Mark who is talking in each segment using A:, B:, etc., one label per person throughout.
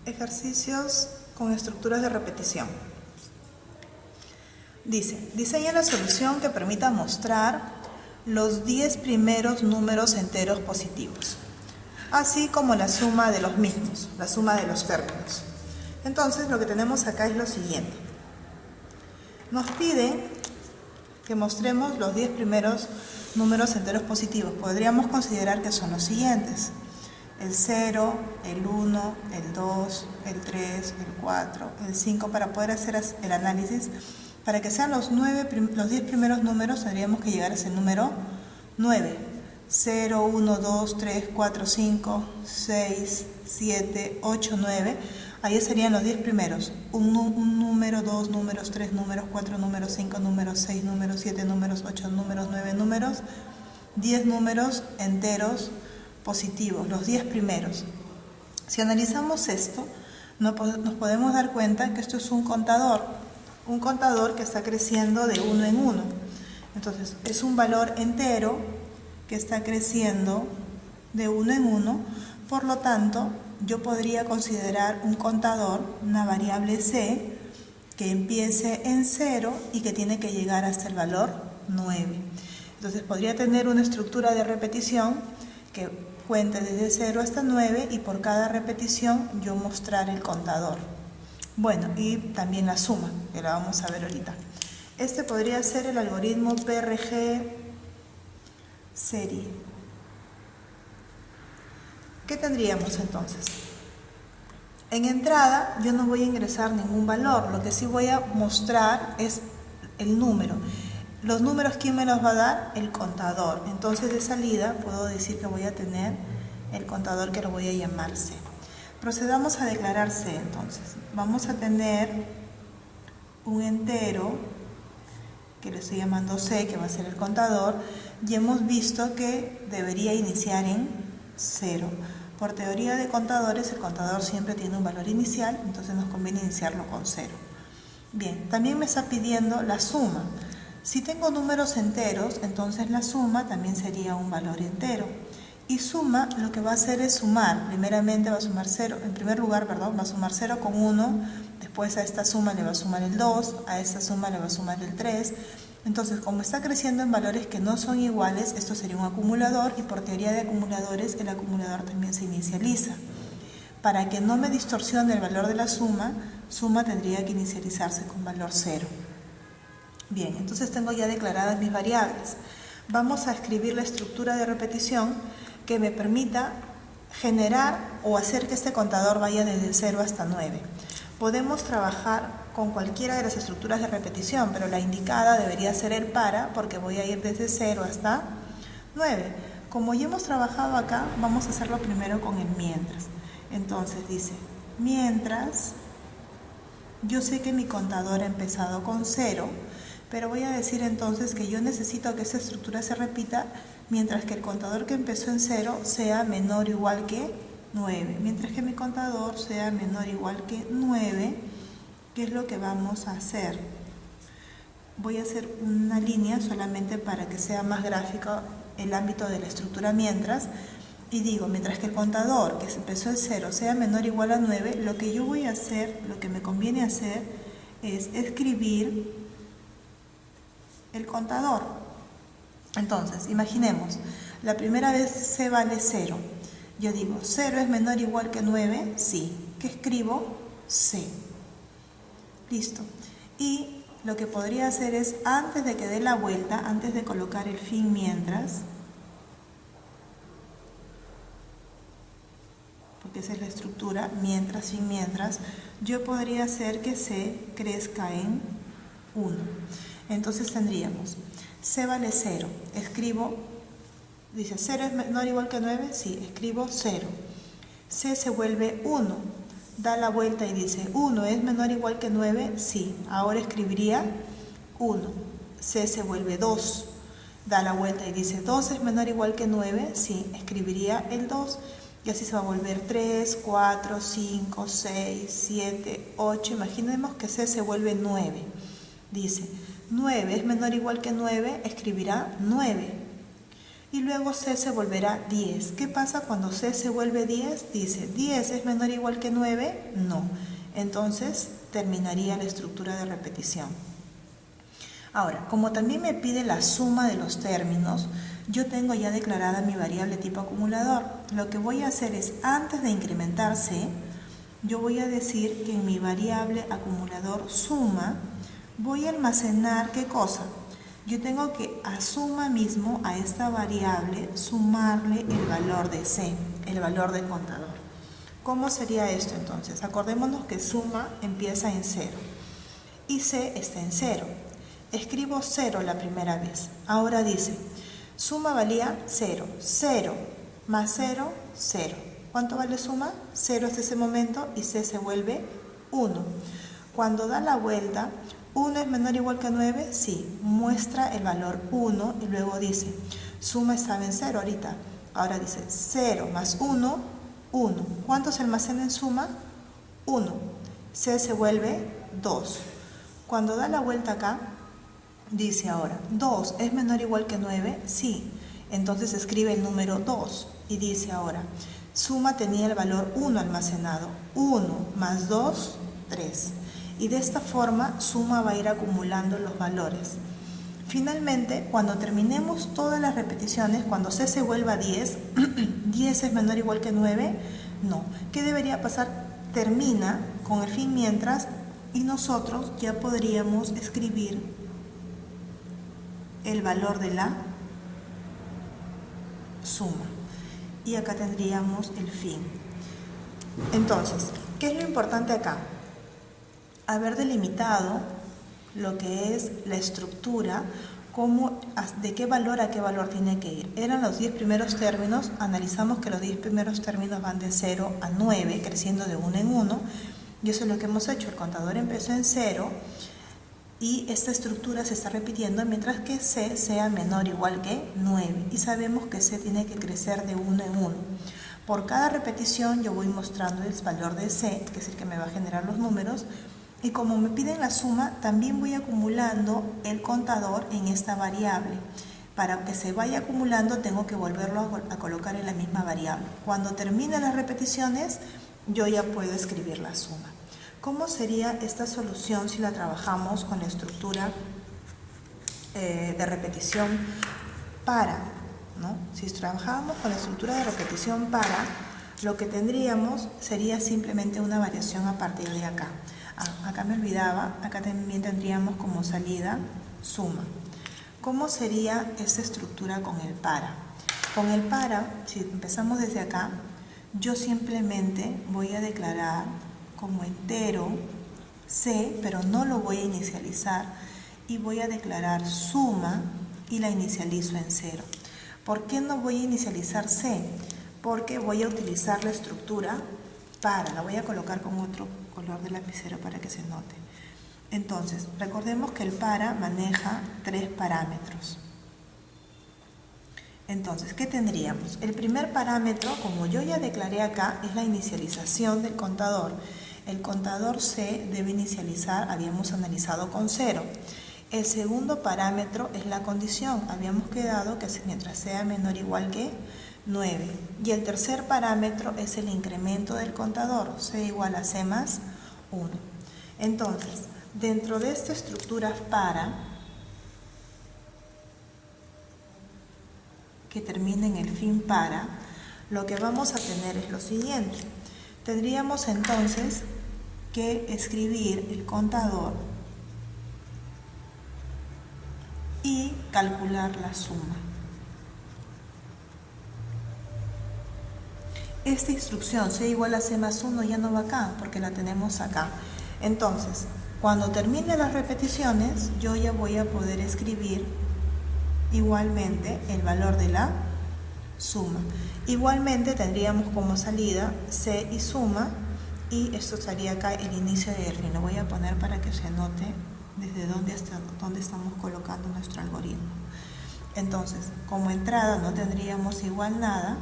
A: Ejercicios con estructuras de repetición. Dice, diseña la solución que permita mostrar los 10 primeros números enteros positivos, así como la suma de los mismos, la suma de los términos. Entonces, lo que tenemos acá es lo siguiente. Nos pide que mostremos los 10 primeros números enteros positivos. Podríamos considerar que son los siguientes: el 0, el 1, el 2, el 3, el 4, el 5, para poder hacer el análisis. Para que sean los 10 primeros números, tendríamos que llegar a ese número 9. 0, 1, 2, 3, 4, 5, 6, 7, 8, 9. Ahí serían los 10 primeros. Un número, 2 números, 3 números, 4 números, 5 números, 6 números, 7 números, 8 números, 9 números, 10 números enteros positivos, los 10 primeros. Si analizamos esto, nos podemos dar cuenta que esto es un contador que está creciendo de 1 en 1. Entonces, es un valor entero que está creciendo de 1 en 1, por lo tanto, yo podría considerar un contador, una variable c, que empiece en 0 y que tiene que llegar hasta el valor 9. Entonces, podría tener una estructura de repetición que cuente desde 0 hasta 9 y por cada repetición yo mostrar el contador. Bueno, y también la suma, que la vamos a ver ahorita. Este podría ser el algoritmo PRG serie. ¿Qué tendríamos entonces? En entrada yo no voy a ingresar ningún valor, lo que sí voy a mostrar es el número. Los números, ¿quién me los va a dar? El contador. Entonces, de salida puedo decir que voy a tener el contador, que lo voy a llamar C. Procedamos a declarar C entonces. Vamos a tener un entero que le estoy llamando C, que va a ser el contador, y hemos visto que debería iniciar en 0. Por teoría de contadores, el contador siempre tiene un valor inicial, entonces nos conviene iniciarlo con 0. Bien, también me está pidiendo la suma. Si tengo números enteros, entonces la suma también sería un valor entero. Y suma, lo que va a hacer es sumar. Primeramente va a sumar 0, en primer lugar, va a sumar 0 con 1, después a esta suma le va a sumar el 2, a esta suma le va a sumar el 3. Entonces, como está creciendo en valores que no son iguales, esto sería un acumulador, y por teoría de acumuladores, el acumulador también se inicializa. Para que no me distorsione el valor de la suma tendría que inicializarse con valor 0. Bien, entonces tengo ya declaradas mis variables. Vamos a escribir la estructura de repetición que me permita generar o hacer que este contador vaya desde 0 hasta 9. Podemos trabajar con cualquiera de las estructuras de repetición, pero la indicada debería ser el para, porque voy a ir desde 0 hasta 9. Como ya hemos trabajado acá, vamos a hacerlo primero con el mientras. Entonces dice, mientras, yo sé que mi contador ha empezado con 0, pero voy a decir entonces que yo necesito que esta estructura se repita mientras que el contador que empezó en 0 sea menor o igual que 9. Mientras que mi contador sea menor o igual que 9, ¿qué es lo que vamos a hacer? Voy a hacer una línea solamente para que sea más gráfico el ámbito de la estructura mientras. Y digo, mientras que el contador que empezó en 0 sea menor o igual a 9, lo que yo voy a hacer, lo que me conviene hacer, es escribir el contador. Entonces, imaginemos, la primera vez C vale 0. Yo digo, 0 es menor o igual que 9, sí. ¿Qué escribo? C. Listo. Y lo que podría hacer es, antes de que dé la vuelta, antes de colocar el fin mientras, porque esa es la estructura, mientras, fin, mientras, yo podría hacer que C crezca en 1. Entonces tendríamos, C vale 0, escribo, dice 0 es menor o igual que 9, sí, escribo 0. C se vuelve 1, da la vuelta y dice 1 es menor o igual que 9, sí, ahora escribiría 1. C se vuelve 2, da la vuelta y dice 2 es menor o igual que 9, sí, escribiría el 2. Y así se va a volver 3, 4, 5, 6, 7, 8. Imaginemos que C se vuelve 9. Dice, 9 es menor o igual que 9, escribirá 9. y luego C se volverá 10. ¿Qué pasa cuando C se vuelve 10? Dice, ¿10 es menor o igual que 9? No. Entonces terminaría la estructura de repetición. Ahora, como también me pide la suma de los términos, yo tengo ya declarada mi variable tipo acumulador. Lo que voy a hacer es, antes de incrementar C, yo voy a decir que en mi variable acumulador suma, voy a almacenar, ¿qué cosa? Yo tengo que a suma mismo, a esta variable, sumarle el valor de C, el valor del contador. ¿Cómo sería esto entonces? Acordémonos que suma empieza en 0 y C está en 0. Escribo 0 la primera vez. Ahora dice, suma valía 0. 0 más 0, 0. ¿Cuánto vale suma? 0 hasta ese momento y C se vuelve 1. Cuando da la vuelta, ¿1 es menor o igual que 9? Sí, muestra el valor 1 y luego dice, suma estaba en 0 ahorita. Ahora dice 0 más 1, 1. ¿Cuánto se almacena en suma? 1. C se vuelve 2. Cuando da la vuelta acá, dice ahora, 2 es menor o igual que 9? Sí. Entonces escribe el número 2 y dice ahora, suma tenía el valor 1 almacenado. 1 más 2, 3. Y de esta forma suma va a ir acumulando los valores. Finalmente, cuando terminemos todas las repeticiones, cuando C se vuelva a 10, ¿10 es menor o igual que 9? No. ¿Qué debería pasar? Termina con el fin mientras y nosotros ya podríamos escribir el valor de la suma. Y acá tendríamos el fin. Entonces, ¿qué es lo importante acá? Haber delimitado lo que es la estructura, de qué valor a qué valor tiene que ir. Eran los 10 primeros términos, analizamos que los 10 primeros términos van de 0 a 9, creciendo de 1 en 1, y eso es lo que hemos hecho. El contador empezó en 0, y esta estructura se está repitiendo mientras que C sea menor o igual que 9, y sabemos que C tiene que crecer de 1 en 1. Por cada repetición yo voy mostrando el valor de C, que es el que me va a generar los números, y como me piden la suma, también voy acumulando el contador en esta variable. Para que se vaya acumulando tengo que volverlo a colocar en la misma variable. Cuando termine las repeticiones, yo ya puedo escribir la suma. ¿Cómo sería esta solución si la trabajamos con la estructura de repetición para? ¿No? Si trabajamos con la estructura de repetición para, lo que tendríamos sería simplemente una variación a partir de acá. Acá me olvidaba, acá también tendríamos como salida suma. ¿Cómo sería esta estructura con el para? Con el para, si empezamos desde acá, yo simplemente voy a declarar como entero C, pero no lo voy a inicializar, y voy a declarar suma y la inicializo en 0. ¿Por qué no voy a inicializar C? Porque voy a utilizar la estructura para, la voy a colocar con otro color de lapicero para que se note. Entonces, recordemos que el para maneja 3 parámetros. Entonces, ¿qué tendríamos? El primer parámetro, como yo ya declaré acá, es la inicialización del contador. El contador C debe inicializar, habíamos analizado con 0. El segundo parámetro es la condición. Habíamos quedado que mientras sea menor o igual que 9. Y el tercer parámetro es el incremento del contador, C igual a C más 1. Entonces, dentro de esta estructura para, que termina en el fin para, lo que vamos a tener es lo siguiente. Tendríamos entonces que escribir el contador y calcular la suma. Esta instrucción C igual a C más 1 ya no va acá porque la tenemos acá. Entonces, cuando termine las repeticiones, yo ya voy a poder escribir igualmente el valor de la suma. Igualmente tendríamos como salida C y suma, y esto estaría acá el inicio y el fin. Lo voy a poner para que se note desde dónde estamos colocando nuestro algoritmo. Entonces, como entrada no tendríamos igual nada,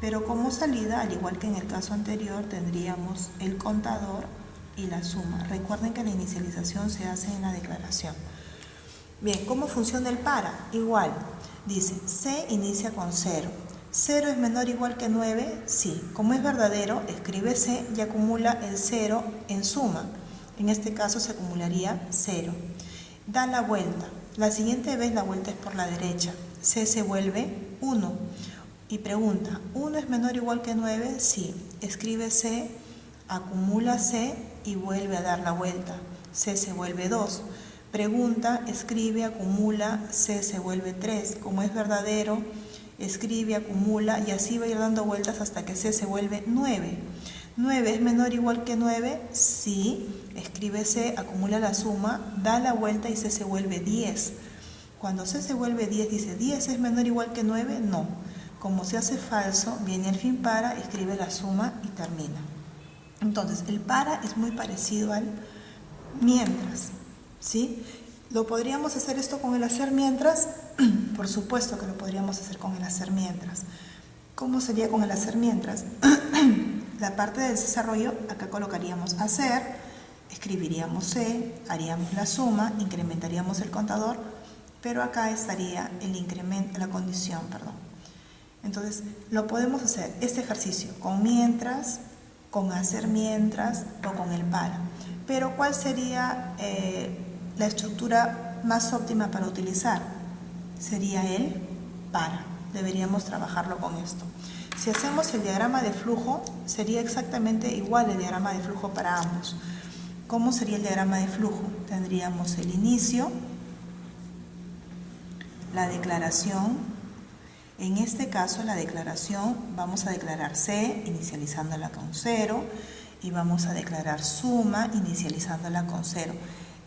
A: pero como salida, al igual que en el caso anterior, tendríamos el contador y la suma. Recuerden que la inicialización se hace en la declaración. Bien, ¿cómo funciona el para? Igual, Dice, C inicia con 0. ¿0 es menor o igual que 9? Sí. Como es verdadero, escribe C y acumula el 0 en suma. En este caso se acumularía 0. Da la vuelta. La siguiente vez la vuelta es por la derecha. C se vuelve 1. Y pregunta, ¿1 es menor o igual que 9? Sí. Escribe C, acumula C y vuelve a dar la vuelta. C se vuelve 2. Pregunta, escribe, acumula, C se vuelve 3. Como es verdadero, escribe, acumula y así va a ir dando vueltas hasta que C se vuelve 9. ¿9 es menor o igual que 9? Sí. Escribe C, acumula la suma, da la vuelta y C se vuelve 10. Cuando C se vuelve 10, dice, ¿10 es menor o igual que 9? No. Como se hace falso, viene el fin para, escribe la suma y termina. Entonces, el para es muy parecido al mientras, ¿sí? ¿Lo podríamos hacer esto con el hacer mientras? Por supuesto que lo podríamos hacer con el hacer mientras. ¿Cómo sería con el hacer mientras? La parte del desarrollo, acá colocaríamos hacer, escribiríamos C, haríamos la suma, incrementaríamos el contador, pero acá estaría el incremento, la condición, perdón. Entonces, lo podemos hacer este ejercicio con mientras, con hacer mientras o con el para. Pero ¿cuál sería la estructura más óptima para utilizar? Sería el para. Deberíamos trabajarlo con esto. Si hacemos el diagrama de flujo, sería exactamente igual el diagrama de flujo para ambos. ¿Cómo sería el diagrama de flujo? Tendríamos el inicio, la declaración. En este caso, la declaración, vamos a declarar C, inicializándola con 0, y vamos a declarar suma, inicializándola con 0.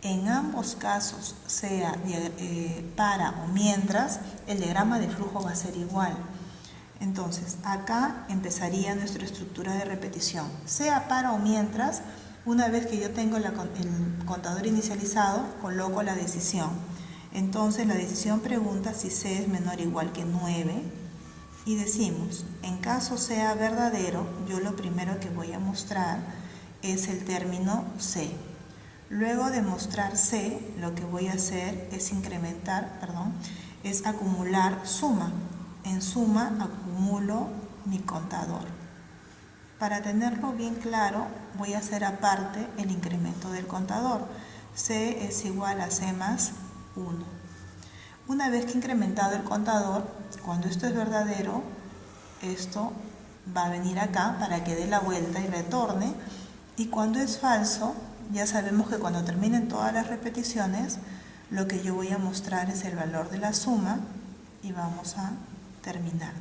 A: En ambos casos, sea para o mientras, el diagrama de flujo va a ser igual. Entonces, acá empezaría nuestra estructura de repetición. Sea para o mientras, una vez que yo tengo el contador inicializado, coloco la decisión. Entonces, la decisión pregunta si C es menor o igual que 9. Y decimos, en caso sea verdadero, yo lo primero que voy a mostrar es el término C. Luego de mostrar C, lo que voy a hacer es es acumular suma. En suma acumulo mi contador. Para tenerlo bien claro, voy a hacer aparte el incremento del contador. C es igual a C más 1. Una vez que he incrementado el contador, cuando esto es verdadero, esto va a venir acá para que dé la vuelta y retorne. Y cuando es falso, ya sabemos que cuando terminen todas las repeticiones, lo que yo voy a mostrar es el valor de la suma y vamos a terminar.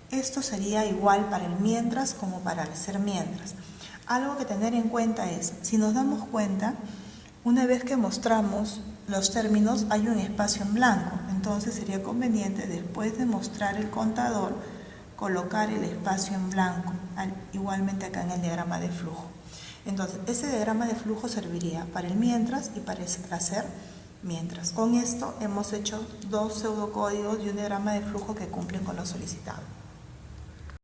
A: Esto sería igual para el mientras como para el hacer mientras. Algo que tener en cuenta es, si nos damos cuenta, una vez que mostramos los términos hay un espacio en blanco. Entonces sería conveniente, después de mostrar el contador, colocar el espacio en blanco, igualmente acá en el diagrama de flujo. Entonces, ese diagrama de flujo serviría para el mientras y para el hacer mientras. Con esto hemos hecho 2 pseudocódigos y un diagrama de flujo que cumplen con lo solicitado.